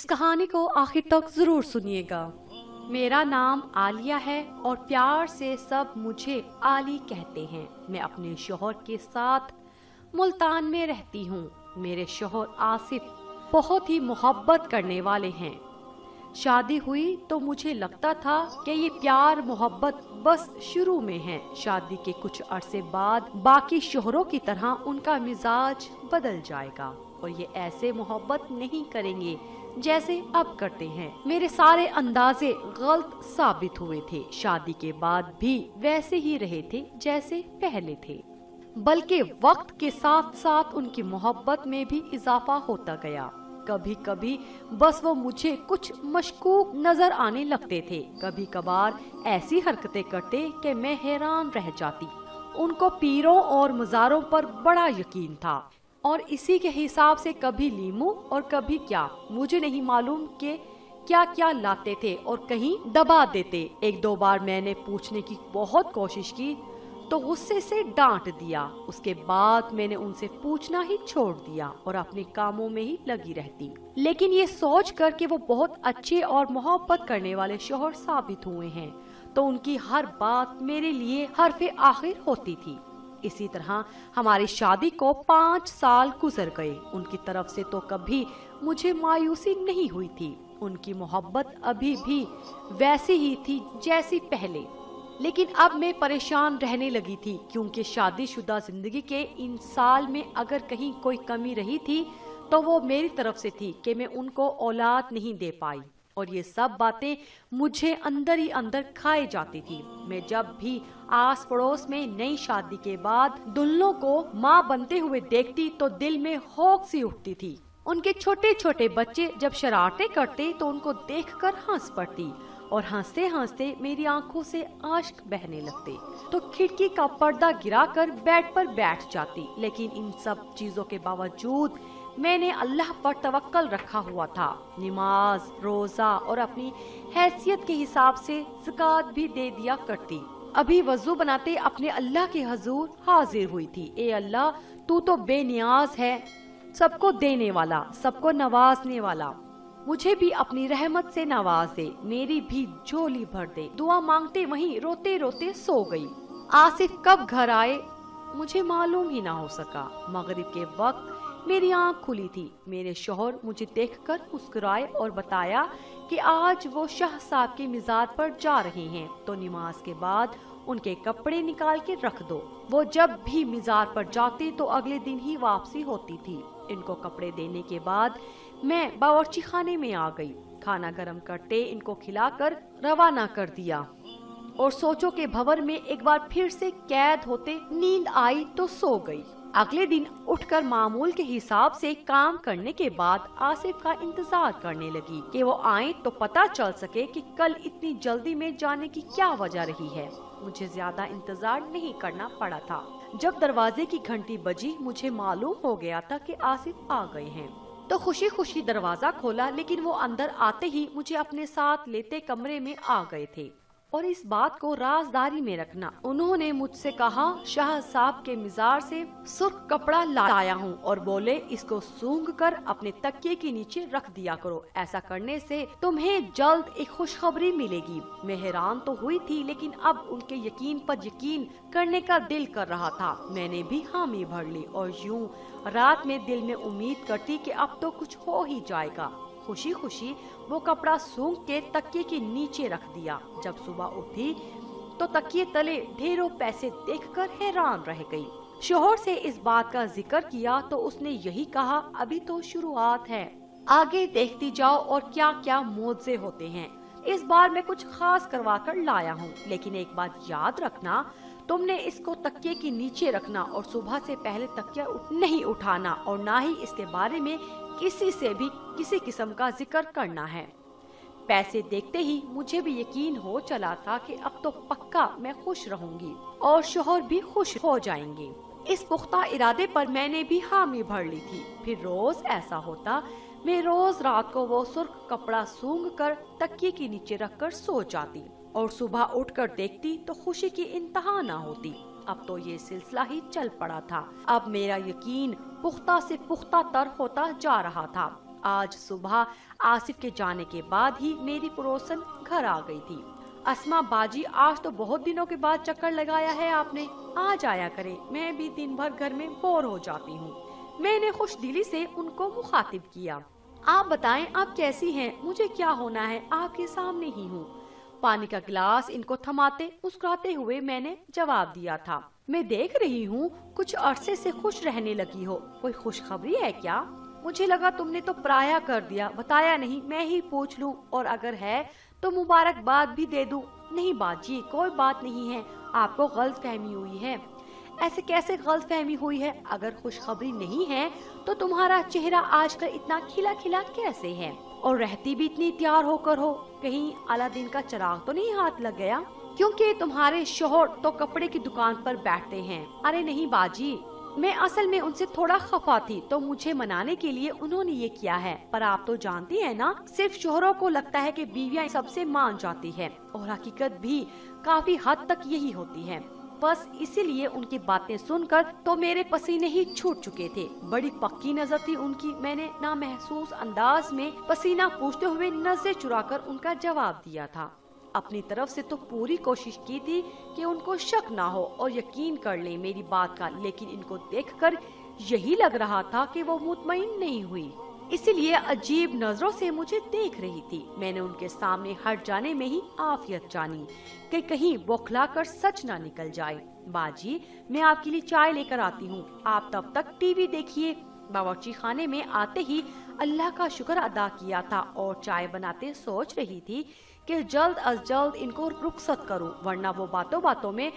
اس کہانی کو آخر تک ضرور سنیے گا۔ میرا نام عالیہ ہے اور پیار سے سب مجھے عالی کہتے ہیں۔ میں اپنے شوہر کے ساتھ ملتان میں رہتی ہوں۔ میرے شوہر آصف بہت ہی محبت کرنے والے ہیں۔ شادی ہوئی تو مجھے لگتا تھا کہ یہ پیار محبت بس شروع میں ہے۔ شادی کے کچھ عرصے بعد باقی شوہروں کی طرح ان کا مزاج بدل جائے گا اور یہ ایسے محبت نہیں کریں گے جیسے اب کرتے ہیں۔ میرے سارے اندازے غلط ثابت ہوئے تھے۔ شادی کے بعد بھی ویسے ہی رہے تھے جیسے پہلے تھے، بلکہ وقت کے ساتھ ساتھ ان کی محبت میں بھی اضافہ ہوتا گیا۔ کبھی کبھی بس وہ مجھے کچھ مشکوک نظر آنے لگتے تھے۔ کبھی کبھار ایسی حرکتیں کرتے کہ میں حیران رہ جاتی۔ ان کو پیروں اور مزاروں پر بڑا یقین تھا اور اسی کے حساب سے کبھی لیمو اور کبھی کیا مجھے نہیں معلوم کہ کیا کیا لاتے تھے اور کہیں دبا دیتے۔ ایک دو بار میں نے پوچھنے کی بہت کوشش کی تو غصے سے ڈانٹ دیا۔ اس کے بعد میں نے ان سے پوچھنا ہی چھوڑ دیا اور اپنے کاموں میں ہی لگی رہتی، لیکن یہ سوچ کر کہ وہ بہت اچھے اور محبت کرنے والے شوہر ثابت ہوئے ہیں تو ان کی ہر بات میرے لیے حرف آخر ہوتی تھی۔ اسی طرح ہماری شادی کو 5 سال گزر گئے۔ ان کی طرف سے تو کبھی مجھے مایوسی نہیں ہوئی تھی۔ ان کی محبت ابھی بھی ویسی ہی تھی جیسی پہلے، لیکن اب میں پریشان رہنے لگی تھی کیونکہ شادی شدہ زندگی کے ان سال میں اگر کہیں کوئی کمی رہی تھی تو وہ میری طرف سے تھی کہ میں ان کو اولاد نہیں دے پائی، اور یہ سب باتیں مجھے اندر ہی اندر کھائے جاتی تھی۔ میں جب بھی آس پڑوس میں نئی شادی کے بعد دلہنوں کو ماں بنتے ہوئے دیکھتی تو دل میں ہوک سی اٹھتی تھی۔ ان کے چھوٹے چھوٹے بچے جب شرارتیں کرتے تو ان کو دیکھ کر ہنس پڑتی اور ہنستے ہنستے میری آنکھوں سے اشک بہنے لگتے تو کھڑکی کا پردہ گرا کر بیڈ پر بیٹھ جاتی۔ لیکن ان سب چیزوں کے باوجود میں نے اللہ پر توکل رکھا ہوا تھا۔ نماز، روزہ اور اپنی حیثیت کے حساب سے زکوٰۃ بھی دے دیا کرتی۔ ابھی وضو بناتے اپنے اللہ کے حضور حاضر ہوئی تھی۔ اے اللہ، تو تو بے نیاز ہے، سب کو دینے والا، سب کو نوازنے والا، مجھے بھی اپنی رحمت سے نواز دے، میری بھی جھولی بھر دے۔ دعا مانگتے وہیں روتے روتے سو گئی۔ آصف کب گھر آئے مجھے معلوم ہی نہ ہو سکا۔ مغرب کے وقت میری آنکھ کھلی تھی۔ میرے شوہر مجھے دیکھ کر مسکرائے اور بتایا کہ آج وہ شاہ صاحب کی مزار پر جا رہے ہیں تو نماز کے بعد ان کے کپڑے نکال کے رکھ دو۔ وہ جب بھی مزار پر جاتے تو اگلے دن ہی واپسی ہوتی تھی۔ ان کو کپڑے دینے کے بعد میں باورچی خانے میں آ گئی۔ کھانا گرم کرتے ان کو کھلا کر روانہ کر دیا اور سوچوں کے بھور میں ایک بار پھر سے قید ہوتے نیند آئی تو سو گئی۔ اگلے دن اٹھ کر معمول کے حساب سے کام کرنے کے بعد آصف کا انتظار کرنے لگی کہ وہ آئیں تو پتہ چل سکے کہ کل اتنی جلدی میں جانے کی کیا وجہ رہی ہے۔ مجھے زیادہ انتظار نہیں کرنا پڑا تھا۔ جب دروازے کی گھنٹی بجی مجھے معلوم ہو گیا تھا کہ آصف آ گئے ہیں تو خوشی خوشی دروازہ کھولا، لیکن وہ اندر آتے ہی مجھے اپنے ساتھ لیتے کمرے میں آ گئے تھے اور اس بات کو رازداری میں رکھنا۔ انہوں نے مجھ سے کہا شاہ صاحب کے مزار سے سرخ کپڑا لایا ہوں اور بولے اس کو سونگھ کر اپنے تکیے کے نیچے رکھ دیا کرو، ایسا کرنے سے تمہیں جلد ایک خوشخبری ملے گی۔ میں حیران تو ہوئی تھی لیکن اب ان کے یقین پر یقین کرنے کا دل کر رہا تھا۔ میں نے بھی حامی بھر لی اور یوں رات میں دل میں امید کرتی کہ اب تو کچھ ہو ہی جائے گا۔ خوشی خوشی وہ کپڑا سونگھ کے تکیے کے نیچے رکھ دیا۔ جب صبح اٹھی تو تکیے تلے ڈھیروں پیسے دیکھ کر حیران رہ گئی۔ شوہر سے اس بات کا ذکر کیا تو اس نے یہی کہا ابھی تو شروعات ہے، آگے دیکھتی جاؤ اور کیا کیا معجزے ہوتے ہیں۔ اس بار میں کچھ خاص کروا کر لایا ہوں، لیکن ایک بات یاد رکھنا، تم نے اس کو تکیے کے نیچے رکھنا اور صبح سے پہلے تکیہ نہیں اٹھانا اور نہ ہی اس کے بارے میں کسی سے بھی کسی قسم کا ذکر کرنا ہے۔ پیسے دیکھتے ہی مجھے بھی یقین ہو چلا تھا کہ اب تو پکا میں خوش رہوں گی اور شوہر بھی خوش ہو جائیں گے۔ اس پختہ ارادے پر میں نے بھی حامی بھر لی تھی۔ پھر روز ایسا ہوتا، میں روز رات کو وہ سرخ کپڑا سونگھ کر تکیے کے نیچے رکھ کر سو جاتی اور صبح اٹھ کر دیکھتی تو خوشی کی انتہا نہ ہوتی۔ اب تو یہ سلسلہ ہی چل پڑا تھا۔ اب میرا یقین پختہ سے پختہ تر ہوتا جا رہا تھا۔ आज सुबह आसिफ के जाने के बाद ही मेरी पड़ोसन घर आ गई थी। अस्मा बाजी, आज तो बहुत दिनों के बाद चक्कर लगाया है आपने, आ जाया करे, मैं भी दिन भर घर में बोर हो जाती हूँ। मैंने खुश दिली से उनको मुखातिब किया। आप बताएं आप कैसी हैं? मुझे क्या होना है, आपके सामने ही हूँ। पानी का गिलास इनको थमाते मुस्कुराते हुए मैंने जवाब दिया था, मैं देख रही हूँ कुछ अरसे से खुश रहने लगी हो, कोई खुशखबरी है क्या? मुझे लगा तुमने तो पराया कर दिया, बताया नहीं, मैं ही पूछ लूं, और अगर है तो मुबारकबाद भी दे दूं। नहीं बाजी, कोई बात नहीं है, आपको गलतफहमी हुई है। ऐसे कैसे गलतफहमी हुई है? अगर खुशखबरी नहीं है तो तुम्हारा चेहरा आजकल इतना खिला खिला कैसे है, और रहती भी इतनी तैयार होकर हो, कहीं अलादीन का चिराग तो नहीं हाथ लग गया? क्योंकि तुम्हारे शोहर तो कपड़े की दुकान पर बैठते हैं। अरे नहीं बाजी, मैं असल में उनसे थोड़ा खफा थी तो मुझे मनाने के लिए उन्होंने ये किया है। पर आप तो जानती हैं ना, सिर्फ शोहरों को लगता है कि बीवियां सबसे मान जाती है, और हकीकत भी काफी हद तक यही होती है। बस इसीलिए उनकी बातें सुनकर तो मेरे पसीने ही छूट चुके थे। बड़ी पक्की नजर थी उनकी। मैंने नामहसूस अंदाज में पसीना पूछते हुए नजरें चुराकर उनका जवाब दिया था। अपनी तरफ से तो पूरी कोशिश की थी कि उनको शक ना हो और यकीन कर ले मेरी बात का, लेकिन इनको देखकर यही लग रहा था कि वो मुतमईन नहीं हुई, इसीलिए अजीब नजरों से मुझे देख रही थी। मैंने उनके सामने हट जाने में ही आफियत जानी कि कहीं बौखला कर सच ना निकल जाए। बाजी, मैं आपके लिए चाय लेकर आती हूँ, आप तब तक टीवी देखिए। बावर्ची खाने में आते ही अल्लाह का शुक्र अदा किया था और चाय बनाते सोच रही थी कि जल्द अज जल्द इनको रुखसत करूं, वरना वो बातों बातों में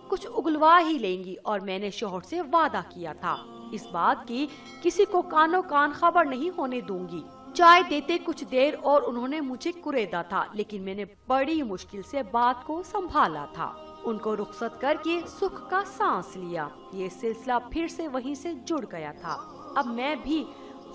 कुछ उगलवा ही लेंगी। और मैंने शोहर से वादा किया था इस बात की किसी को कानो कान खबर नहीं होने दूंगी। चाय देते कुछ देर और उन्होंने मुझे कुरेदा था, लेकिन मैंने बड़ी मुश्किल से बात को संभाला था। उनको रुखसत करके सुख का सांस लिया। ये सिलसिला फिर से वहीं से जुड़ गया था। अब मैं भी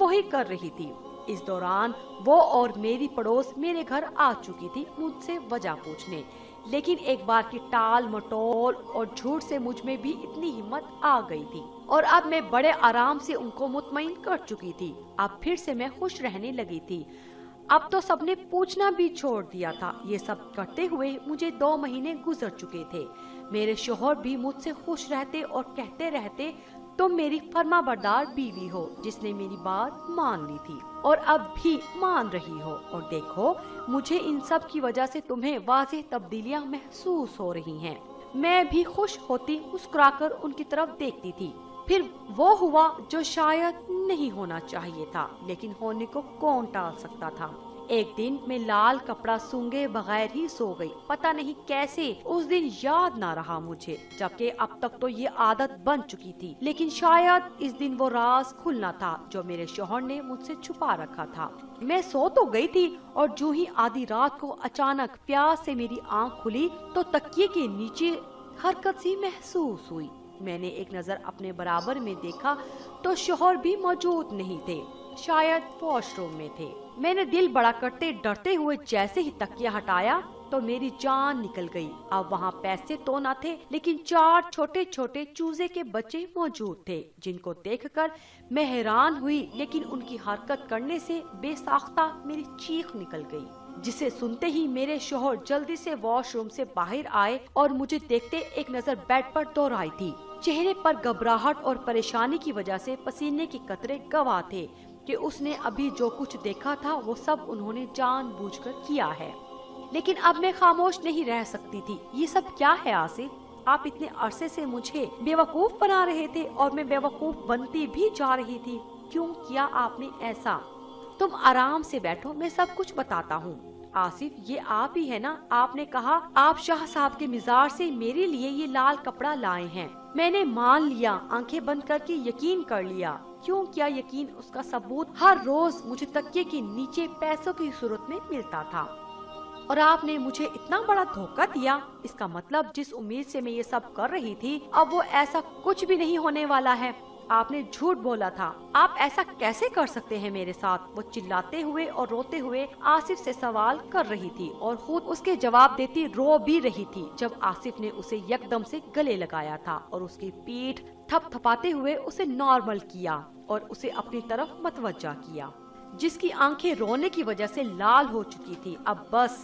वही कर रही थी। इस दौरान वो और मेरी पड़ोस मेरे घर आ चुकी थी मुझसे वजह पूछने, लेकिन एक बार की टाल मटोल और झूठ से मुझ में भी इतनी हिम्मत आ गई थी, और अब मैं बड़े आराम से उनको मुतमईन कर चुकी थी। अब फिर से मैं खुश रहने लगी थी। अब तो सबने पूछना भी छोड़ दिया था। ये सब करते हुए मुझे 2 महीने गुजर चुके थे। मेरे शोहर भी मुझसे खुश रहते और कहते रहते, तुम मेरी फर्माबरदार बीवी हो जिसने मेरी बात मान ली थी और अब भी मान रही हो, और देखो मुझे इन सब की वजह से तुम्हें वाज़ेह तब्दीलियां महसूस हो रही हैं। मैं भी खुश होती मुस्कुराकर उनकी तरफ देखती थी। फिर वो हुआ जो शायद नहीं होना चाहिए था, लेकिन होने को कौन टाल सकता था। एक दिन मैं लाल कपड़ा सूंघे बगैर ही सो गई। पता नहीं कैसे उस दिन याद ना रहा मुझे, जबकि अब तक तो ये आदत बन चुकी थी। लेकिन शायद इस दिन वो राज खुलना था जो मेरे शौहर ने मुझसे छुपा रखा था। मैं सो तो गई थी और जो ही आधी रात को अचानक प्यास से मेरी आंख खुली तो तकिए के नीचे हरकत सी महसूस हुई। मैंने एक नजर अपने बराबर में देखा तो शौहर भी मौजूद नहीं थे, शायद वॉशरूम में थे। मैंने दिल बड़ा करते डरते हुए जैसे ही तकिया हटाया तो मेरी जान निकल गई। अब वहाँ पैसे तो न थे, लेकिन 4 छोटे छोटे चूजे के बच्चे मौजूद थे, जिनको देखकर मैं हैरान हुई। लेकिन उनकी हरकत करने से बेसाख्ता मेरी चीख निकल गई, जिसे सुनते ही मेरे शौहर जल्दी से वॉशरूम से बाहर आए और मुझे देखते एक नजर बेड पर दोहराई थी। चेहरे पर घबराहट और परेशानी की वजह से पसीने के कतरे गवाह थे कि उसने अभी जो कुछ देखा था वो सब उन्होंने जानबूझकर किया है। लेकिन अब मैं खामोश नहीं रह सकती थी। ये सब क्या है आसिफ? आप इतने अरसे से मुझे बेवकूफ बना रहे थे और मैं बेवकूफ बनती भी जा रही थी। क्यों किया आपने ऐसा? तुम आराम से बैठो, मैं सब कुछ बताता हूँ। आसिफ, ये आप ही है ना? आपने कहा आप शाह साहब के मिजार से मेरे लिए ये लाल कपड़ा लाए हैं। मैंने मान लिया, आंखें बंद करके यकीन कर लिया। क्यों किया यकीन? उसका सबूत हर रोज मुझे तकिए के नीचे पैसों की सूरत में मिलता था, और आपने मुझे इतना बड़ा धोखा दिया। इसका मतलब जिस उम्मीद से मैं ये सब कर रही थी, अब वो ऐसा कुछ भी नहीं होने वाला है। आपने झूठ बोला था। आप ऐसा कैसे कर सकते हैं मेरे साथ? वो चिल्लाते हुए और रोते हुए आसिफ से सवाल कर रही थी और खुद उसके जवाब देती रो भी रही थी, जब आसिफ ने उसे यकदम से गले लगाया था और उसकी पीठ थपथपाते हुए उसे नॉर्मल किया और उसे अपनी तरफ मतवज्जा किया। जिसकी आंखें रोने की वजह से लाल हो चुकी थी। अब बस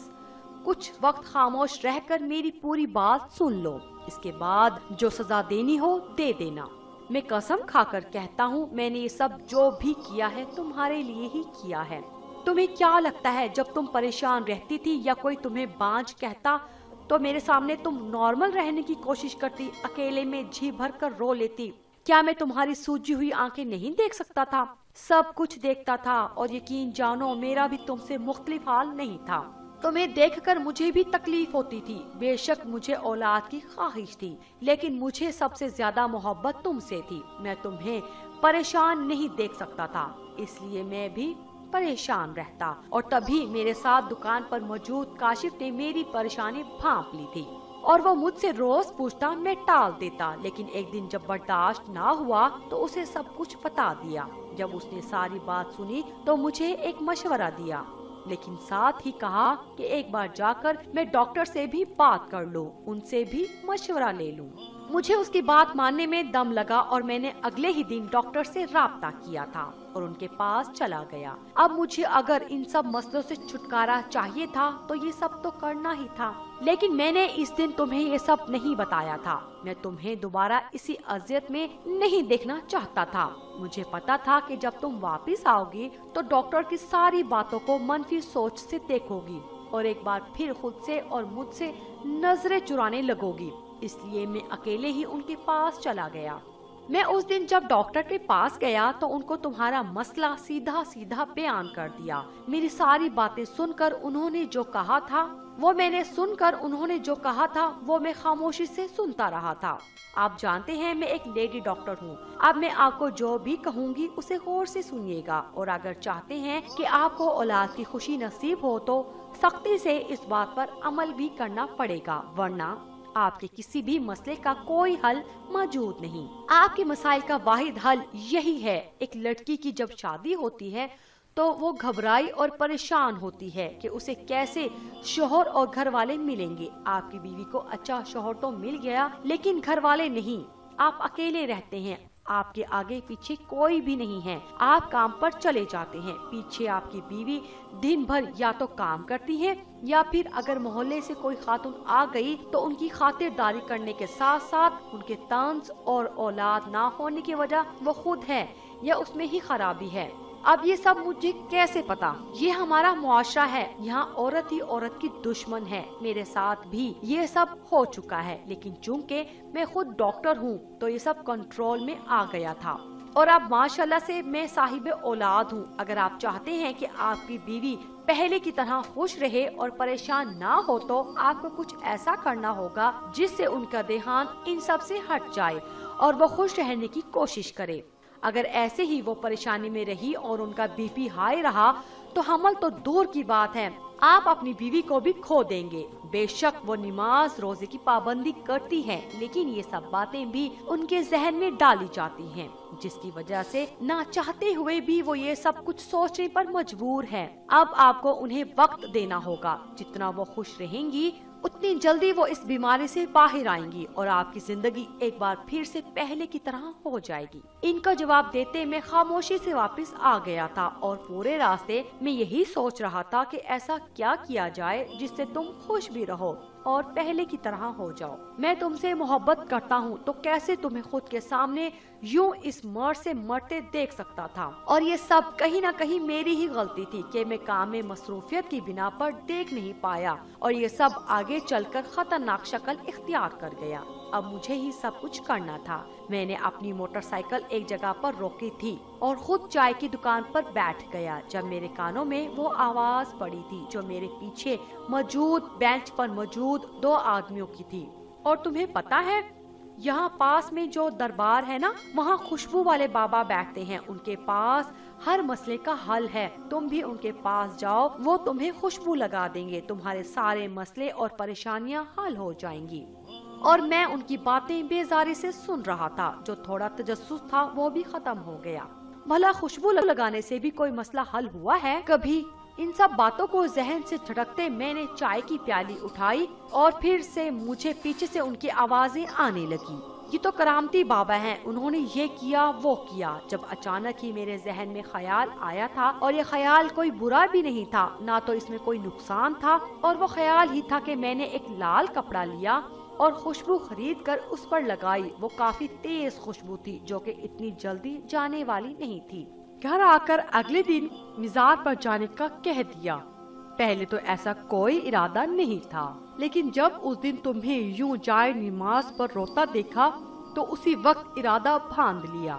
कुछ वक्त खामोश रहकर मेरी पूरी बात सुन लो, इसके बाद जो सजा देनी हो दे देना। मैं कसम खाकर कहता हूँ, मैंने ये सब जो भी किया है तुम्हारे लिए ही किया है। तुम्हें क्या लगता है जब तुम परेशान रहती थी या कोई तुम्हें बांझ कहता तो मेरे सामने तुम नॉर्मल रहने की कोशिश करती, अकेले में जी भर कर रो लेती? क्या मैं तुम्हारी सूजी हुई आंखें नहीं देख सकता था? सब कुछ देखता था, और यकीन जानो मेरा भी तुमसे मुख्तलिफ हाल नहीं था। तुम्हें देखकर मुझे भी तकलीफ होती थी। बेशक मुझे औलाद की ख्वाहिश थी, लेकिन मुझे सबसे ज्यादा मोहब्बत तुमसे थी। मैं तुम्हें परेशान नहीं देख सकता था, इसलिए मैं भी परेशान रहता। और तभी मेरे साथ दुकान पर मौजूद काशिफ ने मेरी परेशानी भांप ली थी, और वो मुझसे रोज पूछता, मैं टाल देता। लेकिन एक दिन जब बर्दाश्त ना हुआ तो उसे सब कुछ बता दिया। जब उसने सारी बात सुनी तो मुझे एक मशवरा दिया, लेकिन साथ ही कहा कि एक बार जाकर मैं डॉक्टर से भी बात कर लूं, उनसे भी मशवरा ले लूं। मुझे उसकी बात मानने में दम लगा और मैंने अगले ही दिन डॉक्टर से राब्ता किया था और उनके पास चला गया। अब मुझे अगर इन सब मसलों से छुटकारा चाहिए था तो ये सब तो करना ही था, लेकिन मैंने इस दिन तुम्हें ये सब नहीं बताया था। मैं तुम्हें दोबारा इसी अजियत में नहीं देखना चाहता था। मुझे पता था कि जब तुम वापस आओगी तो डॉक्टर की सारी बातों को मनफी सोच से देखोगी और एक बार फिर खुद से और मुझसे नजरें चुराने लगोगी। इसलिए मैं अकेले ही उनके पास चला गया। मैं उस दिन जब डॉक्टर के पास गया तो उनको तुम्हारा मसला सीधा सीधा बयान कर दिया। मेरी सारी बातें सुनकर उन्होंने जो कहा था वो मैं खामोशी से सुनता रहा था। आप जानते हैं मैं एक लेडी डॉक्टर हूँ। अब मैं आपको जो भी कहूँगी उसे गौर से सुनिएगा, और अगर चाहते हैं कि आपको औलाद की खुशी नसीब हो तो सख्ती से इस बात पर अमल भी करना पड़ेगा, वरना आपके किसी भी मसले का कोई हल मौजूद नहीं। आपके मसाइल का वाहिद हल यही है। एक लड़की की जब शादी होती है तो वो घबराई और परेशान होती है कि उसे कैसे शोहर और घर वाले मिलेंगे। आपकी बीवी को अच्छा शोहर तो मिल गया, लेकिन घर वाले नहीं। आप अकेले रहते हैं, आपके आगे पीछे कोई भी नहीं है। आप काम पर चले जाते हैं, पीछे आपकी बीवी दिन भर या तो काम करती है या फिर अगर मोहल्ले से कोई खातून आ गई तो उनकी खातिरदारी करने के साथ साथ उनके तंज और औलाद ना होने की वजह वो खुद है या उसमें ही खराबी है। अब ये सब मुझे कैसे पता? ये हमारा मुआशरा है, यहाँ औरत ही औरत की दुश्मन है। मेरे साथ भी ये सब हो चुका है, लेकिन चूंकि मैं खुद डॉक्टर हूँ तो ये सब कंट्रोल में आ गया था। और अब माशाल्लाह से मैं साहिब औलाद हूँ। अगर आप चाहते हैं कि आपकी बीवी पहले की तरह खुश रहे और परेशान ना हो तो आपको कुछ ऐसा करना होगा जिससे उनका ध्यान इन सब से हट जाए और वो खुश रहने की कोशिश करे। अगर ऐसे ही वो परेशानी में रही और उनका बीपी हाई रहा तो हमल तो दूर की बात है, आप अपनी बीवी को भी खो देंगे। बेशक वो नमाज रोजे की पाबंदी करती है, लेकिन ये सब बातें भी उनके जहन में डाली जाती हैं, जिसकी वजह से ना चाहते हुए भी वो ये सब कुछ सोचने पर मजबूर है। अब आपको उन्हें वक्त देना होगा। जितना वो खुश रहेंगी उतनी जल्दी वो इस बीमारी से बाहर आएंगी और आपकी जिंदगी एक बार फिर से पहले की तरह हो जाएगी। इनका जवाब देते मैं खामोशी से वापस आ गया था और पूरे रास्ते मैं यही सोच रहा था कि ऐसा क्या किया जाए जिससे तुम खुश भी रहो और पहले की तरह हो जाओ। मैं तुमसे मोहब्बत करता हूँ तो कैसे तुम्हें खुद के सामने यूं इस मर्द से मरते देख सकता था। और ये सब कहीं ना कहीं मेरी ही गलती थी कि मैं काम में मसरूफियत की बिना पर देख नहीं पाया और ये सब आगे चलकर खतरनाक शक्ल इख्तियार कर गया। अब मुझे ही सब कुछ करना था। मैंने अपनी मोटरसाइकिल एक जगह पर रोकी थी और खुद चाय की दुकान पर बैठ गया जब मेरे कानों में वो आवाज पड़ी थी जो मेरे पीछे मौजूद बेंच पर मौजूद 2 आदमियों की थी। और तुम्हें पता है यहाँ पास में जो दरबार है ना, वहाँ खुशबू वाले बाबा बैठते हैं। उनके पास हर मसले का हल है। तुम भी उनके पास जाओ, वो तुम्हें खुशबू लगा देंगे, तुम्हारे सारे मसले और परेशानियाँ हल हो जाएंगी। और मैं उनकी बातें बेजारी से सुन रहा था। जो थोड़ा तजस्सुस था वो भी खत्म हो गया। भला खुशबू लगाने से भी कोई मसला हल हुआ है कभी? इन सब बातों को जहन से झटकते मैंने चाय की प्याली उठाई और फिर से मुझे पीछे से उनकी आवाजें आने लगी। یہ تو کرامتی بابا ہیں، انہوں نے یہ کیا وہ کیا۔ جب اچانک ہی میرے ذہن میں خیال آیا تھا، اور یہ خیال کوئی برا بھی نہیں تھا، نہ تو اس میں کوئی نقصان تھا، اور وہ خیال ہی تھا کہ میں نے ایک لال کپڑا لیا اور خوشبو خرید کر اس پر لگائی۔ وہ کافی تیز خوشبو تھی جو کہ اتنی جلدی جانے والی نہیں تھی۔ گھر آ کر اگلے دن مزار پر جانے کا کہہ دیا۔ پہلے تو ایسا کوئی ارادہ نہیں تھا، لیکن جب اس دن تمہیں یوں جائے نماز پر روتا دیکھا تو اسی وقت ارادہ باندھ لیا۔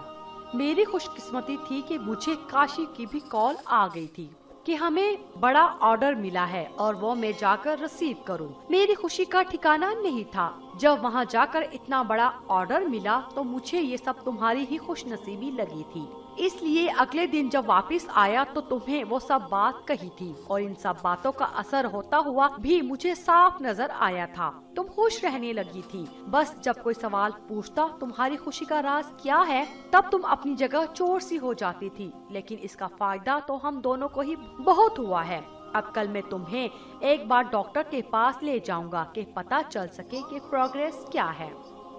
میری خوش قسمتی تھی کہ مجھے کاشی کی بھی کال آ گئی تھی کہ ہمیں بڑا آرڈر ملا ہے اور وہ میں جا کر ریسیو کروں۔ میری خوشی کا ٹھکانہ نہیں تھا۔ جب وہاں جا کر اتنا بڑا آرڈر ملا تو مجھے یہ سب تمہاری ہی خوش نصیبی لگی تھی، اس لیے اگلے دن جب واپس آیا تو تمہیں وہ سب بات کہی تھی، اور ان سب باتوں کا اثر ہوتا ہوا بھی مجھے صاف نظر آیا تھا۔ تم خوش رہنے لگی تھی، بس جب کوئی سوال پوچھتا تمہاری خوشی کا راز کیا ہے، تب تم اپنی جگہ چور سی ہو جاتی تھی، لیکن اس کا فائدہ تو ہم دونوں کو ہی بہت ہوا ہے۔ اب کل میں تمہیں ایک بار ڈاکٹر کے پاس لے جاؤں گا کہ پتہ چل سکے کہ پروگریس کیا ہے۔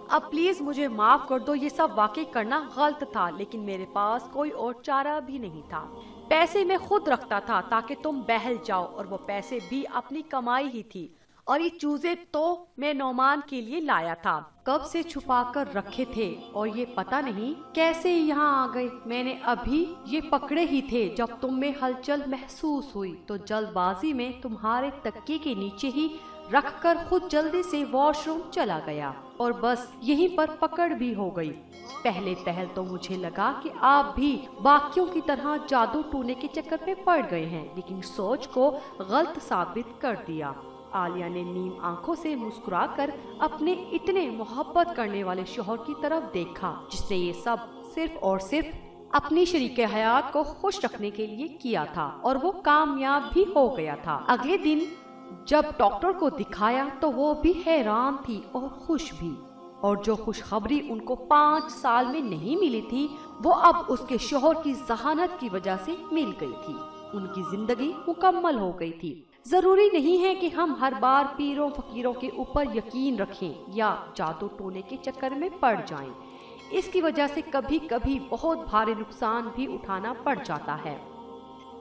اب پلیز مجھے معاف کر دو، یہ سب واقعی کرنا غلط تھا، لیکن میرے پاس کوئی اور چارہ بھی نہیں تھا۔ پیسے میں خود رکھتا تھا تاکہ تم بہل جاؤ، اور وہ پیسے بھی اپنی کمائی ہی تھی، اور یہ چوزے تو میں نعمان کے لیے لایا تھا، کب سے چھپا کر رکھے تھے، اور یہ پتہ نہیں کیسے یہاں آ گئے۔ میں نے ابھی یہ پکڑے ہی تھے جب تم میں ہلچل محسوس ہوئی تو جلد بازی میں تمہارے تکیے کے نیچے ہی رکھ کر خود جلدی سے واش روم چلا گیا، اور بس یہیں پر پکڑ بھی ہو گئی۔ پہلے پہل تو مجھے لگا کہ آپ بھی باقیوں کی طرح جادو ٹونے کے چکر میں پڑ گئے ہیں، لیکن سوچ کو غلط ثابت کر دیا۔ عالیہ نے نیم آنکھوں سے مسکرا کر اپنے اتنے محبت کرنے والے شوہر کی طرف دیکھا، جس نے یہ سب صرف اور صرف اپنی شریک حیات کو خوش رکھنے کے لیے کیا تھا، اور وہ کامیاب بھی ہو گیا تھا۔ اگلے دن جب ڈاکٹر کو دکھایا تو وہ بھی حیران تھی اور خوش بھی، اور جو خوشخبری ان کو 5 سال میں نہیں ملی تھی وہ اب اس کے شوہر کی ذہانت کی وجہ سے مل گئی تھی۔ ان کی زندگی مکمل ہو گئی تھی۔ ضروری نہیں ہے کہ ہم ہر بار پیروں فقیروں کے اوپر یقین رکھیں یا جادو ٹونے کے چکر میں پڑ جائیں، اس کی وجہ سے کبھی کبھی بہت بھاری نقصان بھی اٹھانا پڑ جاتا ہے۔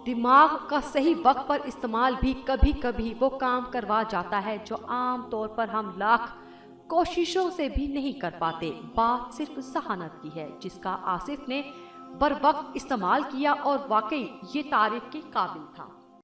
دماغ کا صحیح وقت پر استعمال بھی کبھی کبھی وہ کام کروا جاتا ہے جو عام طور پر ہم لاکھ کوششوں سے بھی نہیں کر پاتے۔ بات صرف ذہانت کی ہے، جس کا آصف نے بر وقت استعمال کیا، اور واقعی یہ تعریف کے قابل تھا۔